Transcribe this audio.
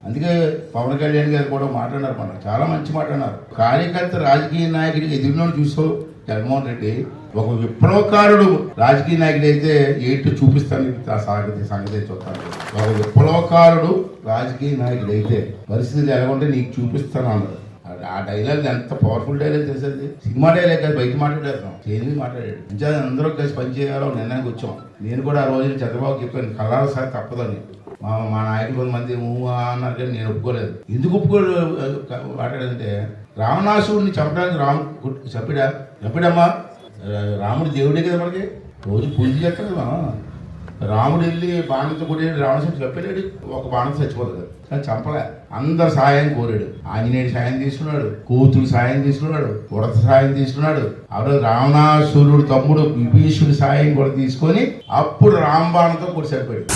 అందుకే పవన్ కళ్యాణ్ గారు కూడా మాట్లాడారు, మన చాలా మంచి మాట్లాడారు. కార్యకర్త రాజకీయ నాయకుడికి ఎదురులో చూసో జగన్మోహన్ రెడ్డి ఒక విప్లవకారుడు రాజకీయ నాయకుడు అయితే ఏంటో చూపిస్తాను ఆ సంగతి చూస్తాను. ఒక విప్లవకారుడు రాజకీయ నాయకుడు అయితే పరిస్థితి ఎలాగుంటే నీకు చూపిస్తాను అన్నాడు. ఆ డైలాగ్ ఎంత పవర్ఫుల్ డైలాగ్ చేసేది. సినిమా డైలాగ్ కాదు, బయట మాట్లాడేస్తాం, చేంజ్ మాట్లాడాడు. ఇంకా అందరూ కలిసి పనిచేయాలో నిర్ణయానికి వచ్చాం. నేను కూడా ఆ రోజు చంద్రబాబు చెప్పాను కలర్ సార్ తప్పదని. మా నాయకులు కొంతమంది అన్నారు కానీ నేను ఒప్పుకోలేదు. ఎందుకు మాట్లాడాలంటే రావణాసుడిని చంపడానికి చంపాడమ్మా. రాముడు దేవుడే కదా, మనకి రోజు పూజ చేస్తాడు కదా. రాముడు వెళ్ళి బాణంతో కొట్టాడు, రావణాసుడు చెప్పాడు, ఒక బాణంతో చచ్చిపోతాడు కానీ చంపలే. అందరు సాయం కోరాడు. ఆంజనేయుడు సాయం తీసుకున్నాడు, కూతురు సాయం తీసుకున్నాడు, ఉడత సాయం తీసుకున్నాడు. అప్పుడు రావణాసురుడు తమ్ముడు విభీషుడి సాయం కూడా తీసుకొని అప్పుడు రాంబాణంతో కొట్టి చనిపోయాడు.